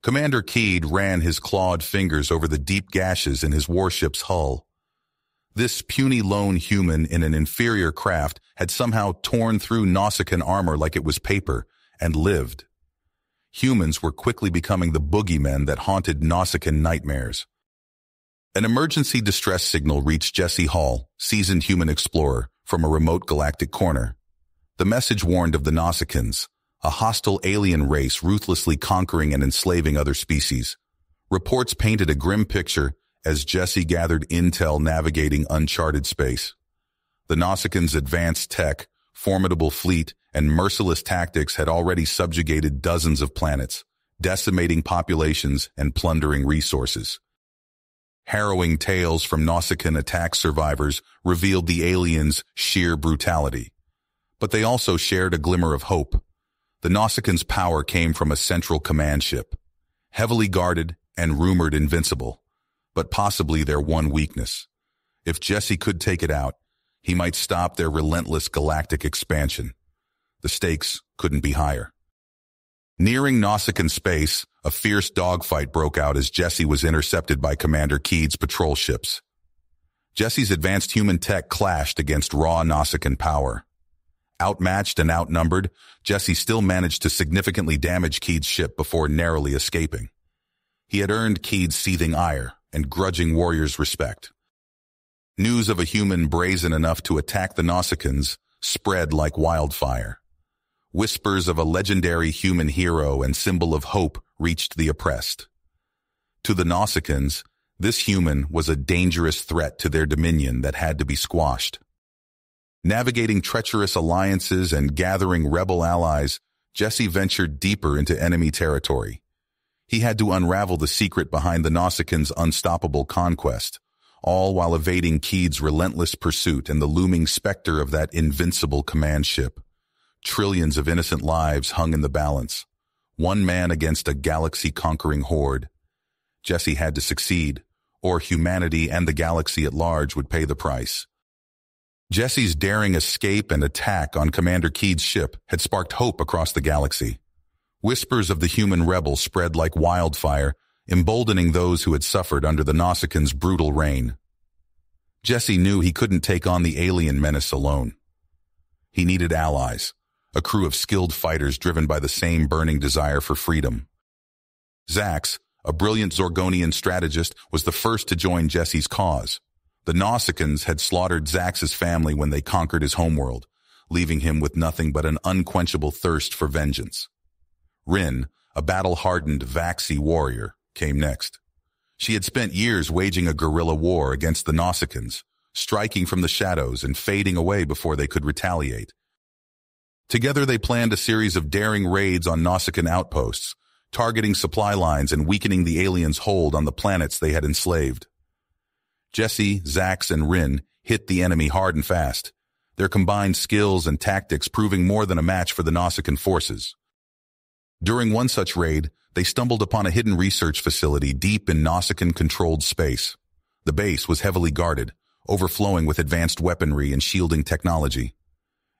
Commander Keed ran his clawed fingers over the deep gashes in his warship's hull. This puny lone human in an inferior craft had somehow torn through Nausicaan armor like it was paper and lived. Humans were quickly becoming the boogeymen that haunted Nausicaan nightmares. An emergency distress signal reached Jesse Hall, seasoned human explorer, from a remote galactic corner. The message warned of the Nausicaans, a hostile alien race ruthlessly conquering and enslaving other species. Reports painted a grim picture as Jesse gathered intel navigating uncharted space. The Nausicaans' advanced tech, formidable fleet, and merciless tactics had already subjugated dozens of planets, decimating populations and plundering resources. Harrowing tales from Nausicaan attack survivors revealed the aliens' sheer brutality. But they also shared a glimmer of hope. The Nausicaans' power came from a central command ship, heavily guarded and rumored invincible, but possibly their one weakness. If Jesse could take it out, he might stop their relentless galactic expansion. The stakes couldn't be higher. Nearing Nausicaan space, a fierce dogfight broke out as Jesse was intercepted by Commander Keed's patrol ships. Jesse's advanced human tech clashed against raw Nausicaan power. Outmatched and outnumbered, Jesse still managed to significantly damage Keed's ship before narrowly escaping. He had earned Keed's seething ire and grudging warriors' respect. News of a human brazen enough to attack the Nausicaans spread like wildfire. Whispers of a legendary human hero and symbol of hope reached the oppressed. To the Nausicaans, this human was a dangerous threat to their dominion that had to be squashed. Navigating treacherous alliances and gathering rebel allies, Jesse ventured deeper into enemy territory. He had to unravel the secret behind the Nausicaans' unstoppable conquest, all while evading Keed's relentless pursuit and the looming specter of that invincible command ship. Trillions of innocent lives hung in the balance, one man against a galaxy-conquering horde. Jesse had to succeed, or humanity and the galaxy at large would pay the price. Jesse's daring escape and attack on Commander Keed's ship had sparked hope across the galaxy. Whispers of the human rebel spread like wildfire, emboldening those who had suffered under the Nausicaans' brutal reign. Jesse knew he couldn't take on the alien menace alone. He needed allies, a crew of skilled fighters driven by the same burning desire for freedom. Zax, a brilliant Zorgonian strategist, was the first to join Jesse's cause. The Nausicaans had slaughtered Zax's family when they conquered his homeworld, leaving him with nothing but an unquenchable thirst for vengeance. Rin, a battle-hardened Vaxi warrior, came next. She had spent years waging a guerrilla war against the Nausicaans, striking from the shadows and fading away before they could retaliate. Together they planned a series of daring raids on Nausicaan outposts, targeting supply lines and weakening the aliens' hold on the planets they had enslaved. Jesse, Zax, and Rin hit the enemy hard and fast, their combined skills and tactics proving more than a match for the Nausicaan forces. During one such raid, they stumbled upon a hidden research facility deep in Nausicaan-controlled space. The base was heavily guarded, overflowing with advanced weaponry and shielding technology.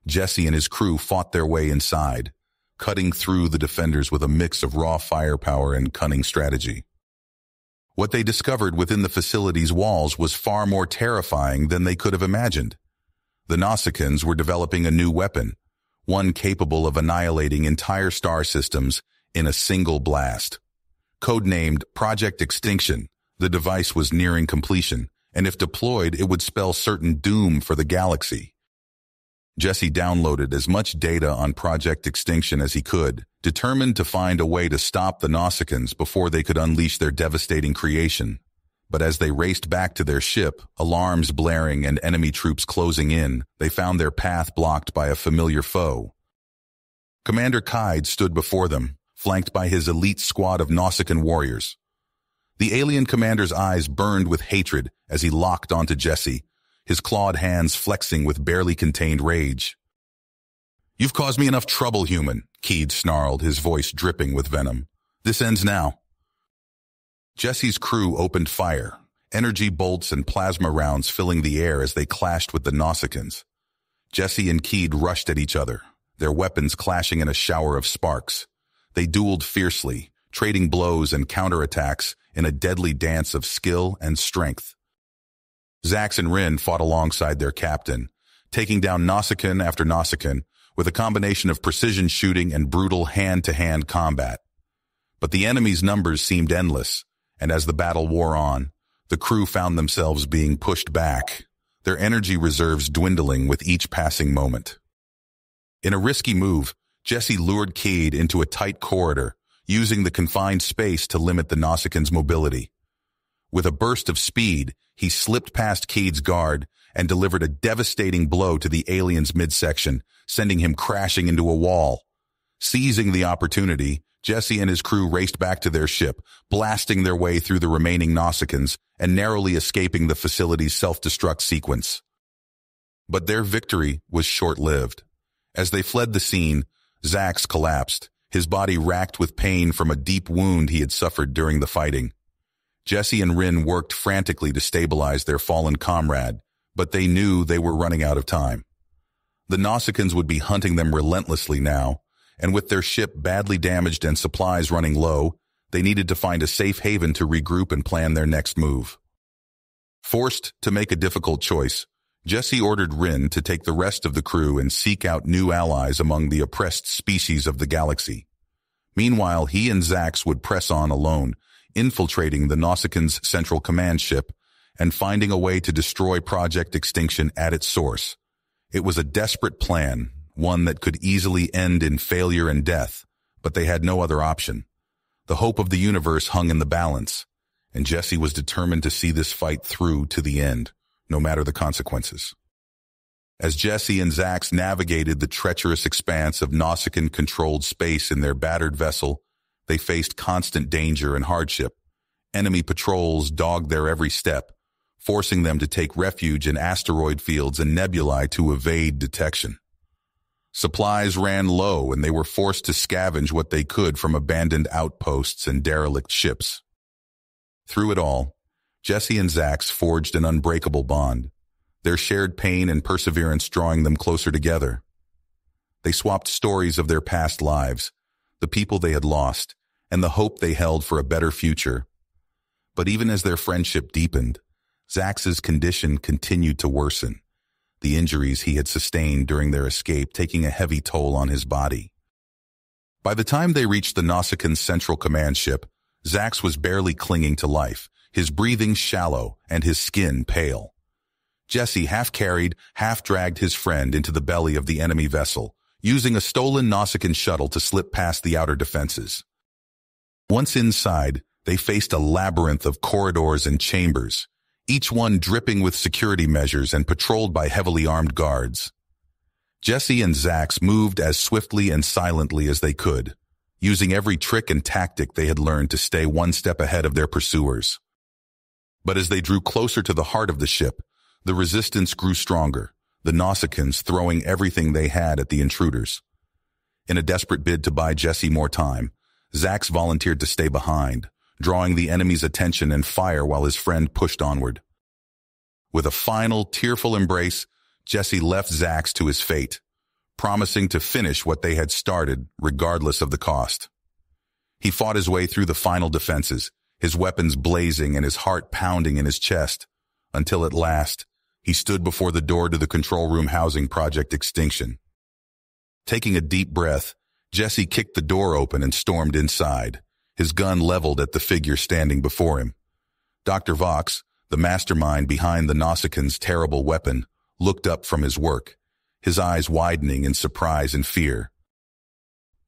Jesse and his crew fought their way inside, cutting through the defenders with a mix of raw firepower and cunning strategy. What they discovered within the facility's walls was far more terrifying than they could have imagined. The Nausicaans were developing a new weapon, one capable of annihilating entire star systems in a single blast. Codenamed Project Extinction, the device was nearing completion, and if deployed, it would spell certain doom for the galaxy. Jesse downloaded as much data on Project Extinction as he could, determined to find a way to stop the Nausicaans before they could unleash their devastating creation. But as they raced back to their ship, alarms blaring and enemy troops closing in, they found their path blocked by a familiar foe. Commander Keed stood before them, flanked by his elite squad of Nausicaan warriors. The alien commander's eyes burned with hatred as he locked onto Jesse, his clawed hands flexing with barely contained rage. "You've caused me enough trouble, human," Keed snarled, his voice dripping with venom. "This ends now." Jesse's crew opened fire, energy bolts and plasma rounds filling the air as they clashed with the Nausicaans. Jesse and Keed rushed at each other, their weapons clashing in a shower of sparks. They dueled fiercely, trading blows and counterattacks in a deadly dance of skill and strength. Zax and Rin fought alongside their captain, taking down Nausicaan after Nausicaan with a combination of precision shooting and brutal hand-to-hand combat. But the enemy's numbers seemed endless, and as the battle wore on, the crew found themselves being pushed back, their energy reserves dwindling with each passing moment. In a risky move, Jesse lured Cade into a tight corridor, using the confined space to limit the Nausicaaan's mobility. With a burst of speed, he slipped past Cade's guard and delivered a devastating blow to the alien's midsection, sending him crashing into a wall. Seizing the opportunity, Jesse and his crew raced back to their ship, blasting their way through the remaining Nausicaans and narrowly escaping the facility's self-destruct sequence. But their victory was short-lived. As they fled the scene, Zax collapsed, his body racked with pain from a deep wound he had suffered during the fighting. Jesse and Rin worked frantically to stabilize their fallen comrade, but they knew they were running out of time. The Nausicaans would be hunting them relentlessly now, and with their ship badly damaged and supplies running low, they needed to find a safe haven to regroup and plan their next move. Forced to make a difficult choice, Jesse ordered Rin to take the rest of the crew and seek out new allies among the oppressed species of the galaxy. Meanwhile, he and Zax would press on alone, infiltrating the Nausicaaan's central command ship and finding a way to destroy Project Extinction at its source. It was a desperate plan, one that could easily end in failure and death, but they had no other option. The hope of the universe hung in the balance, and Jesse was determined to see this fight through to the end, no matter the consequences. As Jesse and Zax navigated the treacherous expanse of Nausicaan-controlled space in their battered vessel, they faced constant danger and hardship. Enemy patrols dogged their every step, forcing them to take refuge in asteroid fields and nebulae to evade detection. Supplies ran low, and they were forced to scavenge what they could from abandoned outposts and derelict ships. Through it all, Jesse and Zax forged an unbreakable bond, their shared pain and perseverance drawing them closer together. They swapped stories of their past lives, the people they had lost, and the hope they held for a better future. But even as their friendship deepened, Zax's condition continued to worsen, the injuries he had sustained during their escape taking a heavy toll on his body. By the time they reached the Nausicaan Central Command ship, Zax was barely clinging to life, his breathing shallow and his skin pale. Jesse half-carried, half-dragged his friend into the belly of the enemy vessel, using a stolen Nausicaan shuttle to slip past the outer defenses. Once inside, they faced a labyrinth of corridors and chambers, each one dripping with security measures and patrolled by heavily armed guards. Jesse and Zax moved as swiftly and silently as they could, using every trick and tactic they had learned to stay one step ahead of their pursuers. But as they drew closer to the heart of the ship, the resistance grew stronger, the Nausicaans throwing everything they had at the intruders. In a desperate bid to buy Jesse more time, Zax volunteered to stay behind, drawing the enemy's attention and fire while his friend pushed onward. With a final, tearful embrace, Jesse left Zax to his fate, promising to finish what they had started, regardless of the cost. He fought his way through the final defenses, his weapons blazing and his heart pounding in his chest, until at last, he stood before the door to the control room housing Project Extinction. Taking a deep breath, Jesse kicked the door open and stormed inside, his gun leveled at the figure standing before him. Dr. Vox, the mastermind behind the Nausicaaan's terrible weapon, looked up from his work, his eyes widening in surprise and fear.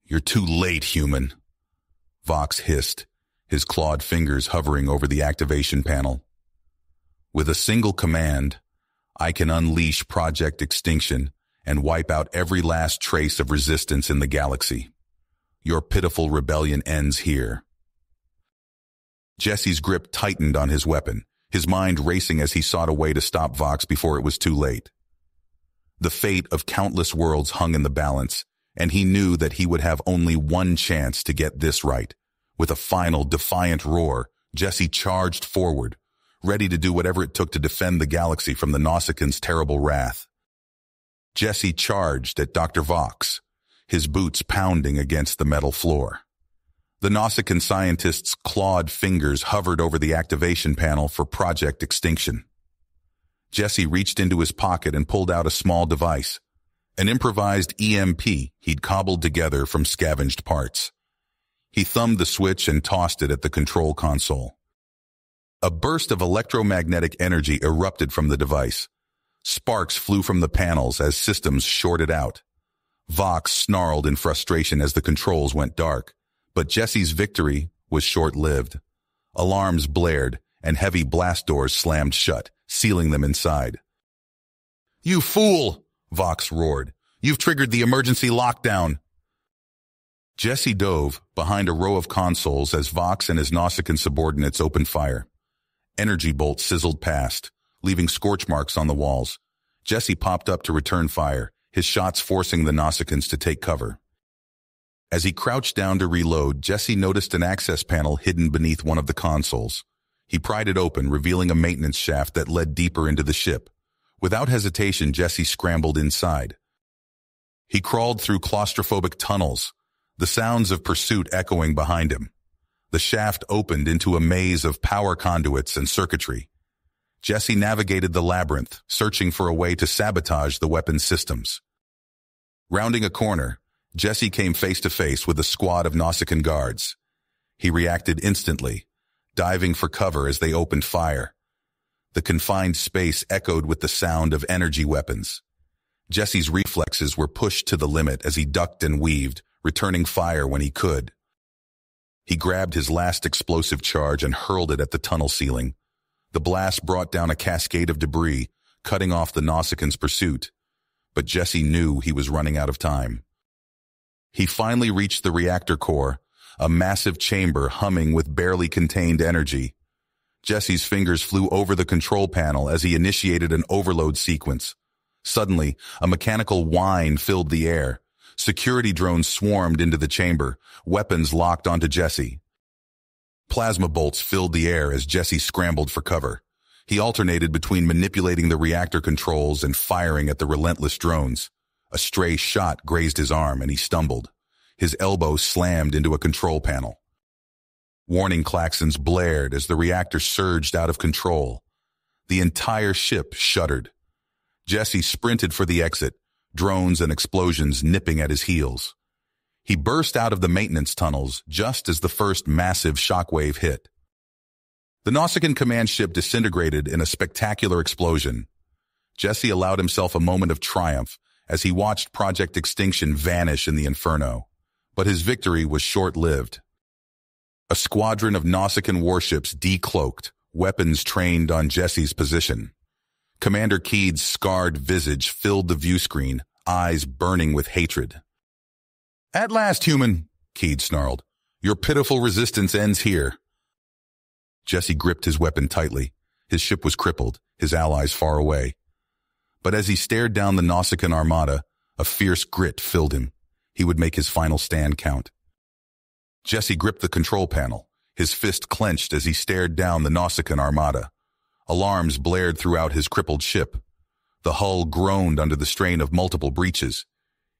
"You're too late, human," Vox hissed, his clawed fingers hovering over the activation panel. "With a single command, I can unleash Project Extinction and wipe out every last trace of resistance in the galaxy. Your pitiful rebellion ends here." Jesse's grip tightened on his weapon, his mind racing as he sought a way to stop Vox before it was too late. The fate of countless worlds hung in the balance, and he knew that he would have only one chance to get this right. With a final, defiant roar, Jesse charged forward, ready to do whatever it took to defend the galaxy from the Nausicaaan's terrible wrath. Jesse charged at Dr. Vox, his boots pounding against the metal floor. The Nausicaan scientist's clawed fingers hovered over the activation panel for Project Extinction. Jesse reached into his pocket and pulled out a small device, an improvised EMP he'd cobbled together from scavenged parts. He thumbed the switch and tossed it at the control console. A burst of electromagnetic energy erupted from the device. Sparks flew from the panels as systems shorted out. Vox snarled in frustration as the controls went dark, but Jesse's victory was short-lived. Alarms blared, and heavy blast doors slammed shut, sealing them inside. "You fool!" Vox roared. "You've triggered the emergency lockdown!" Jesse dove behind a row of consoles as Vox and his Nausicaan subordinates opened fire. Energy bolts sizzled past, leaving scorch marks on the walls. Jesse popped up to return fire, his shots forcing the Nausicaans to take cover. As he crouched down to reload, Jesse noticed an access panel hidden beneath one of the consoles. He pried it open, revealing a maintenance shaft that led deeper into the ship. Without hesitation, Jesse scrambled inside. He crawled through claustrophobic tunnels, the sounds of pursuit echoing behind him. The shaft opened into a maze of power conduits and circuitry. Jesse navigated the labyrinth, searching for a way to sabotage the weapons systems. Rounding a corner, Jesse came face to face with a squad of Nausicaan guards. He reacted instantly, diving for cover as they opened fire. The confined space echoed with the sound of energy weapons. Jesse's reflexes were pushed to the limit as he ducked and weaved, returning fire when he could. He grabbed his last explosive charge and hurled it at the tunnel ceiling. The blast brought down a cascade of debris, cutting off the Nausicaans' pursuit. But Jesse knew he was running out of time. He finally reached the reactor core, a massive chamber humming with barely contained energy. Jesse's fingers flew over the control panel as he initiated an overload sequence. Suddenly, a mechanical whine filled the air. Security drones swarmed into the chamber, weapons locked onto Jesse. Plasma bolts filled the air as Jesse scrambled for cover. He alternated between manipulating the reactor controls and firing at the relentless drones. A stray shot grazed his arm and he stumbled. His elbow slammed into a control panel. Warning klaxons blared as the reactor surged out of control. The entire ship shuddered. Jesse sprinted for the exit, drones and explosions nipping at his heels. He burst out of the maintenance tunnels just as the first massive shockwave hit. The Nausicaan command ship disintegrated in a spectacular explosion. Jesse allowed himself a moment of triumph as he watched Project Extinction vanish in the inferno. But his victory was short-lived. A squadron of Nausicaan warships decloaked, weapons trained on Jesse's position. Commander Keed's scarred visage filled the view screen, eyes burning with hatred. "At last, human," Keed snarled. "Your pitiful resistance ends here." Jesse gripped his weapon tightly. His ship was crippled, his allies far away. But as he stared down the Nausicaan armada, a fierce grit filled him. He would make his final stand count. Jesse gripped the control panel, his fist clenched as he stared down the Nausicaan armada. Alarms blared throughout his crippled ship. The hull groaned under the strain of multiple breaches.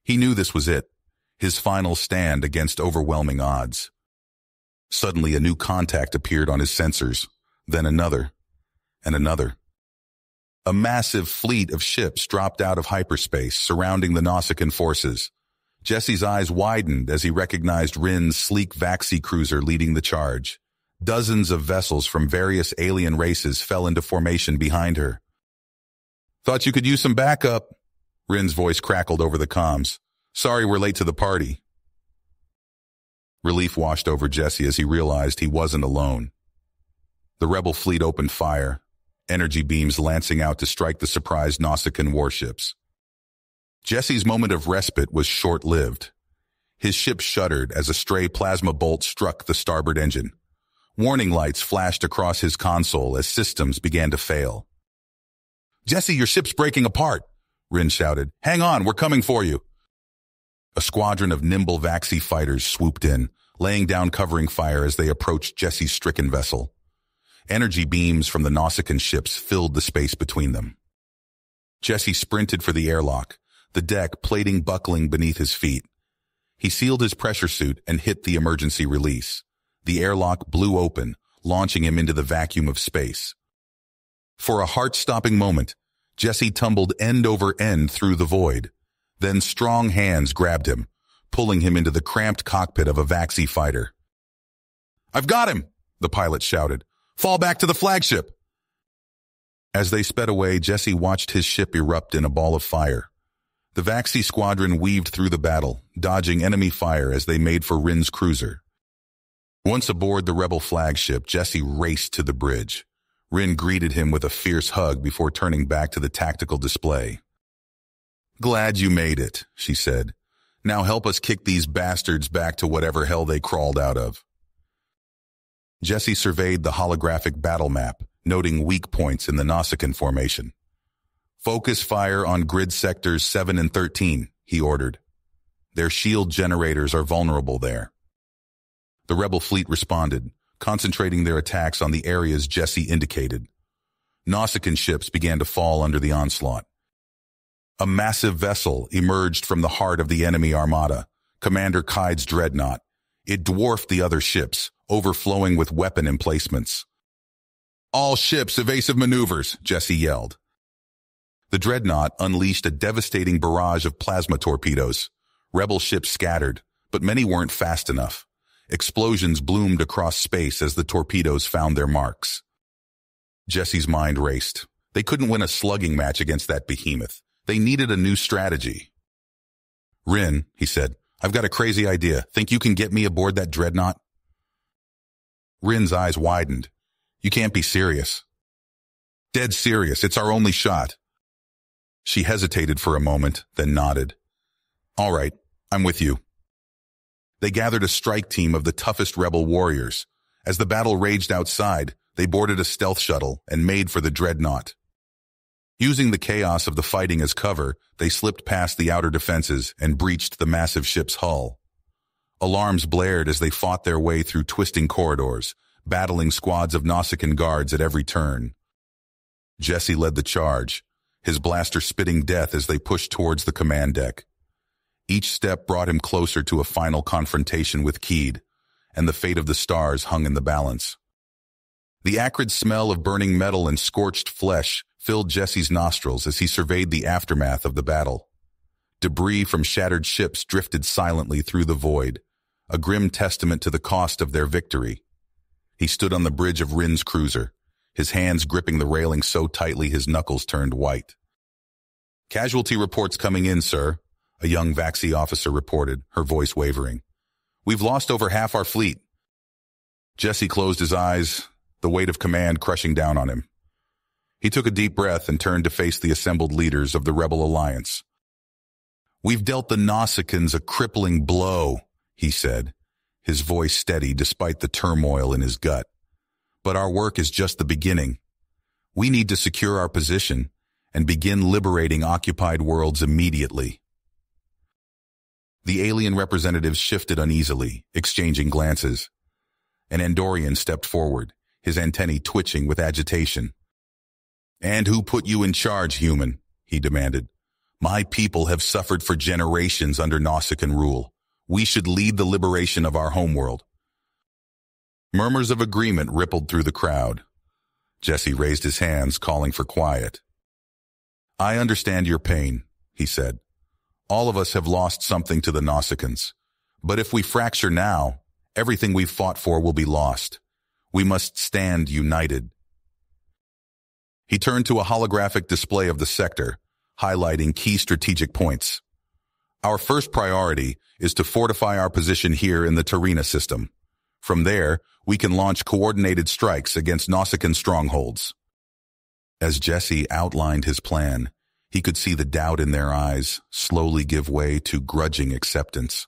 He knew this was it, his final stand against overwhelming odds. Suddenly, a new contact appeared on his sensors, then another, and another. A massive fleet of ships dropped out of hyperspace, surrounding the Nausicaan forces. Jesse's eyes widened as he recognized Rin's sleek Vaxi cruiser leading the charge. Dozens of vessels from various alien races fell into formation behind her. "Thought you could use some backup," Rin's voice crackled over the comms. "Sorry we're late to the party." Relief washed over Jesse as he realized he wasn't alone. The rebel fleet opened fire, energy beams lancing out to strike the surprised Nausicaan warships. Jesse's moment of respite was short-lived. His ship shuddered as a stray plasma bolt struck the starboard engine. Warning lights flashed across his console as systems began to fail. "Jesse, your ship's breaking apart," Rin shouted. "Hang on, we're coming for you." A squadron of nimble Vaxi fighters swooped in, laying down covering fire as they approached Jesse's stricken vessel. Energy beams from the Nausicaan ships filled the space between them. Jesse sprinted for the airlock, the deck plating buckling beneath his feet. He sealed his pressure suit and hit the emergency release. The airlock blew open, launching him into the vacuum of space. For a heart-stopping moment, Jesse tumbled end over end through the void. Then strong hands grabbed him, pulling him into the cramped cockpit of a Vaxi fighter. "I've got him!" the pilot shouted. "Fall back to the flagship!" As they sped away, Jesse watched his ship erupt in a ball of fire. The Vaxi squadron weaved through the battle, dodging enemy fire as they made for Rin's cruiser. Once aboard the rebel flagship, Jesse raced to the bridge. Rin greeted him with a fierce hug before turning back to the tactical display. "Glad you made it," she said. "Now help us kick these bastards back to whatever hell they crawled out of." Jesse surveyed the holographic battle map, noting weak points in the Nausicaan formation. "Focus fire on grid sectors 7 and 13, he ordered. "Their shield generators are vulnerable there." The rebel fleet responded, concentrating their attacks on the areas Jesse indicated. Nausicaan ships began to fall under the onslaught. A massive vessel emerged from the heart of the enemy armada, Commander Kai's dreadnought. It dwarfed the other ships, overflowing with weapon emplacements. "All ships evasive maneuvers," Jesse yelled. The dreadnought unleashed a devastating barrage of plasma torpedoes. Rebel ships scattered, but many weren't fast enough. Explosions bloomed across space as the torpedoes found their marks. Jesse's mind raced. They couldn't win a slugging match against that behemoth. They needed a new strategy. "Rin," he said, "I've got a crazy idea. Think you can get me aboard that dreadnought?" Rin's eyes widened. "You can't be serious." "Dead serious. It's our only shot." She hesitated for a moment, then nodded. "All right, I'm with you." They gathered a strike team of the toughest rebel warriors. As the battle raged outside, they boarded a stealth shuttle and made for the dreadnought. Using the chaos of the fighting as cover, they slipped past the outer defenses and breached the massive ship's hull. Alarms blared as they fought their way through twisting corridors, battling squads of Nausicaan guards at every turn. Jesse led the charge, his blaster spitting death as they pushed towards the command deck. Each step brought him closer to a final confrontation with Keed, and the fate of the stars hung in the balance. The acrid smell of burning metal and scorched flesh filled Jesse's nostrils as he surveyed the aftermath of the battle. Debris from shattered ships drifted silently through the void, a grim testament to the cost of their victory. He stood on the bridge of Rin's cruiser, his hands gripping the railing so tightly his knuckles turned white. "Casualty reports coming in, sir," a young Vaxi officer reported, her voice wavering. "We've lost over half our fleet." Jesse closed his eyes, the weight of command crushing down on him. He took a deep breath and turned to face the assembled leaders of the rebel alliance. "We've dealt the Nausicaans a crippling blow," he said, his voice steady despite the turmoil in his gut. "But our work is just the beginning. We need to secure our position and begin liberating occupied worlds immediately." The alien representatives shifted uneasily, exchanging glances. An Andorian stepped forward, his antennae twitching with agitation. "And who put you in charge, human?" he demanded. "My people have suffered for generations under Nausicaan rule. We should lead the liberation of our homeworld." Murmurs of agreement rippled through the crowd. Jesse raised his hands, calling for quiet. "I understand your pain," he said. "All of us have lost something to the Nausicaans. But if we fracture now, everything we've fought for will be lost. We must stand united." He turned to a holographic display of the sector, highlighting key strategic points. "Our first priority is to fortify our position here in the Tarina system. From there, we can launch coordinated strikes against Nausicaan strongholds." As Jesse outlined his plan, he could see the doubt in their eyes slowly give way to grudging acceptance.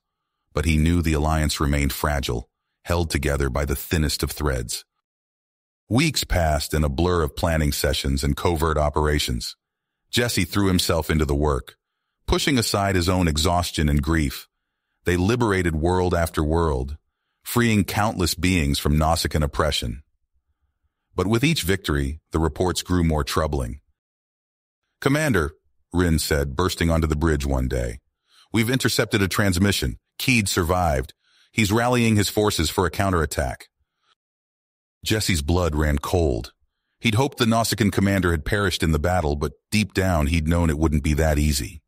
But he knew the alliance remained fragile, held together by the thinnest of threads. Weeks passed in a blur of planning sessions and covert operations. Jesse threw himself into the work, pushing aside his own exhaustion and grief. They liberated world after world, freeing countless beings from Nausicaan oppression. But with each victory, the reports grew more troubling. "Commander," Rin said, bursting onto the bridge one day, "we've intercepted a transmission. Keed survived. He's rallying his forces for a counterattack. Jesse's blood ran cold. He'd hoped the Nausicaan commander had perished in the battle, but deep down he'd known it wouldn't be that easy.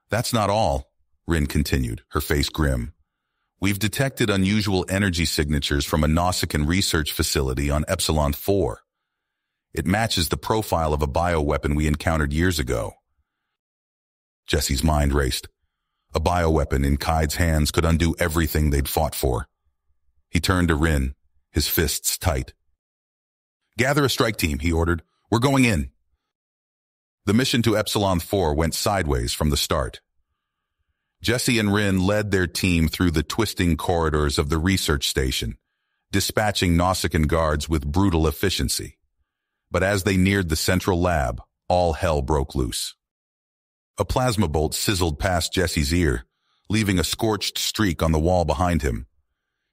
That's not all, Rin continued, her face grim. We've detected unusual energy signatures from a Nausicaan research facility on Epsilon 4. It matches the profile of a bioweapon we encountered years ago. Jesse's mind raced. A bioweapon in Kaid's hands could undo everything they'd fought for. He turned to Rin, his fists tight. Gather a strike team, he ordered. We're going in. The mission to Epsilon 4 went sideways from the start. Jesse and Rin led their team through the twisting corridors of the research station, dispatching Nausicaan guards with brutal efficiency. But as they neared the central lab, all hell broke loose. A plasma bolt sizzled past Jesse's ear, leaving a scorched streak on the wall behind him.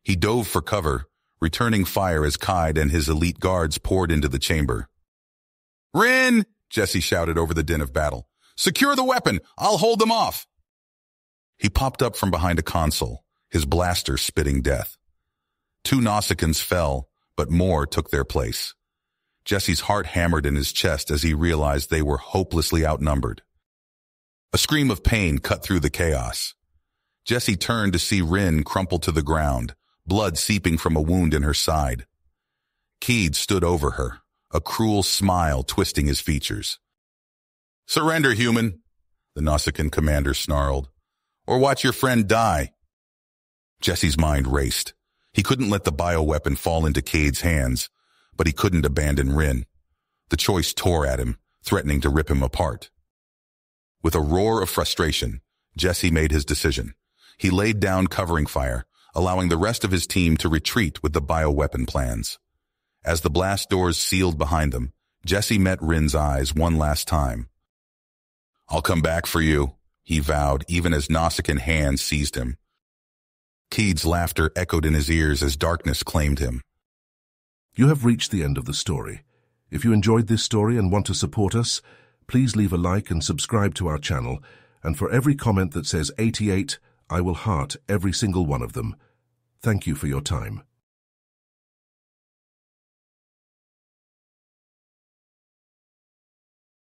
He dove for cover, returning fire as Kaid and his elite guards poured into the chamber. Rin! Jesse shouted over the din of battle. Secure the weapon! I'll hold them off! He popped up from behind a console, his blaster spitting death. 2 Nausicaans fell, but more took their place. Jesse's heart hammered in his chest as he realized they were hopelessly outnumbered. A scream of pain cut through the chaos. Jesse turned to see Rin crumple to the ground, blood seeping from a wound in her side. Keed stood over her, a cruel smile twisting his features. Surrender, human, the Nausicaan commander snarled, or watch your friend die. Jesse's mind raced. He couldn't let the bioweapon fall into Keed's hands, but he couldn't abandon Rin. The choice tore at him, threatening to rip him apart. With a roar of frustration, Jesse made his decision. He laid down covering fire, allowing the rest of his team to retreat with the bioweapon plans. As the blast doors sealed behind them, Jesse met Rin's eyes one last time. I'll come back for you, he vowed, even as Nausicaan hands seized him. Keed's laughter echoed in his ears as darkness claimed him. You have reached the end of the story. If you enjoyed this story and want to support us, please leave a like and subscribe to our channel, and for every comment that says 88, I will heart every single one of them. Thank you for your time.